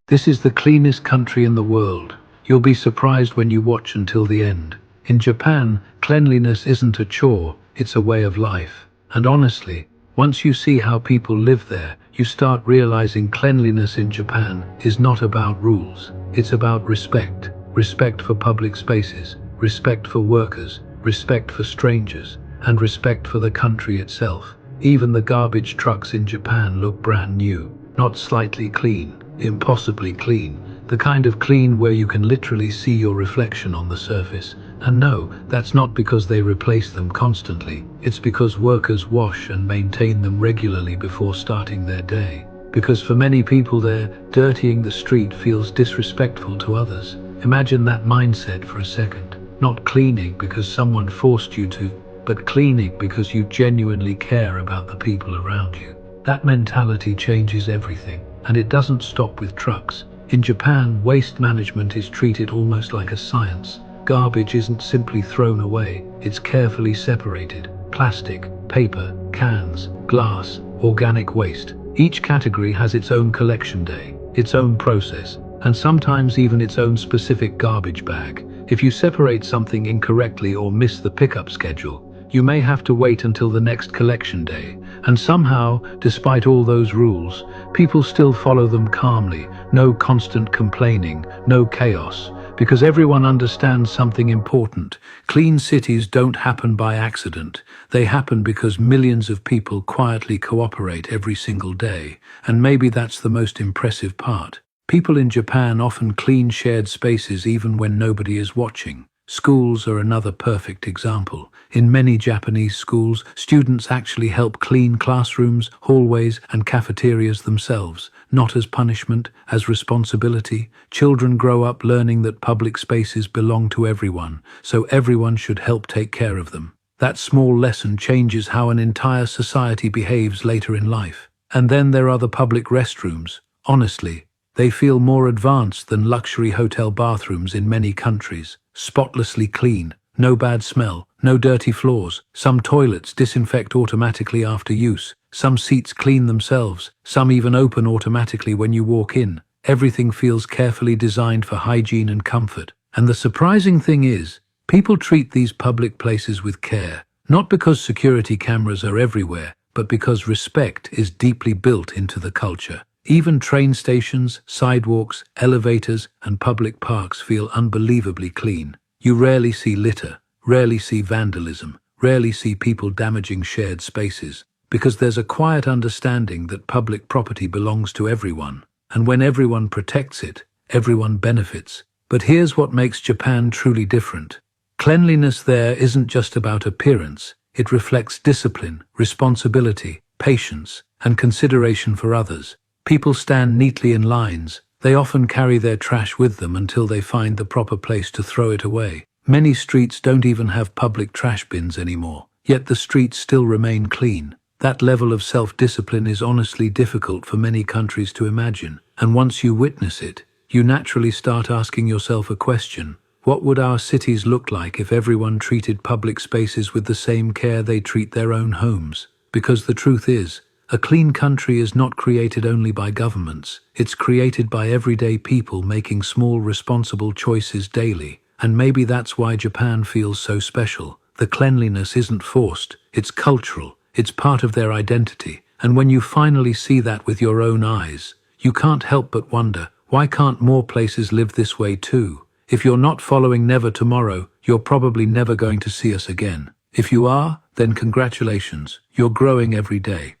This is the cleanest country in the world. You'll be surprised when you watch until the end. In Japan, cleanliness isn't a chore, it's a way of life. And honestly, once you see how people live there, you start realizing cleanliness in Japan is not about rules. It's about respect. Respect for public spaces, respect for workers, respect for strangers, and respect for the country itself. Even the garbage trucks in Japan look brand new, not slightly clean, impossibly clean. The kind of clean where you can literally see your reflection on the surface. And no, that's not because they replace them constantly. It's because workers wash and maintain them regularly before starting their day. Because for many people there, dirtying the street feels disrespectful to others. Imagine that mindset for a second. Not cleaning because someone forced you to, but cleaning because you genuinely care about the people around you. That mentality changes everything, and it doesn't stop with trucks. In Japan, waste management is treated almost like a science. Garbage isn't simply thrown away, it's carefully separated. Plastic, paper, cans, glass, organic waste. Each category has its own collection day, its own process, and sometimes even its own specific garbage bag. If you separate something incorrectly or miss the pickup schedule, you may have to wait until the next collection day. And somehow, despite all those rules, people still follow them calmly. No constant complaining, no chaos. Because everyone understands something important. Clean cities don't happen by accident. They happen because millions of people quietly cooperate every single day. And maybe that's the most impressive part. People in Japan often clean shared spaces even when nobody is watching. Schools are another perfect example. In many Japanese schools, students actually help clean classrooms, hallways, and cafeterias themselves, not as punishment, as responsibility. Children grow up learning that public spaces belong to everyone, so everyone should help take care of them. That small lesson changes how an entire society behaves later in life. And then there are the public restrooms. Honestly, they feel more advanced than luxury hotel bathrooms in many countries. Spotlessly clean, no bad smell, no dirty floors. Some toilets disinfect automatically after use. Some seats clean themselves. Some even open automatically when you walk in. Everything feels carefully designed for hygiene and comfort. And the surprising thing is, people treat these public places with care. Not because security cameras are everywhere, but because respect is deeply built into the culture. Even train stations, sidewalks, elevators, and public parks feel unbelievably clean. You rarely see litter, rarely see vandalism, rarely see people damaging shared spaces, because there's a quiet understanding that public property belongs to everyone, and when everyone protects it, everyone benefits. But here's what makes Japan truly different. Cleanliness there isn't just about appearance, it reflects discipline, responsibility, patience, and consideration for others. People stand neatly in lines. They often carry their trash with them until they find the proper place to throw it away. Many streets don't even have public trash bins anymore, yet the streets still remain clean. That level of self-discipline is honestly difficult for many countries to imagine. And once you witness it, you naturally start asking yourself a question. What would our cities look like if everyone treated public spaces with the same care they treat their own homes? Because the truth is, a clean country is not created only by governments. It's created by everyday people making small, responsible choices daily. And maybe that's why Japan feels so special. The cleanliness isn't forced, it's cultural, it's part of their identity. And when you finally see that with your own eyes, you can't help but wonder, why can't more places live this way too? If you're not following Never Tomorrow, you're probably never going to see us again. If you are, then congratulations, you're growing every day.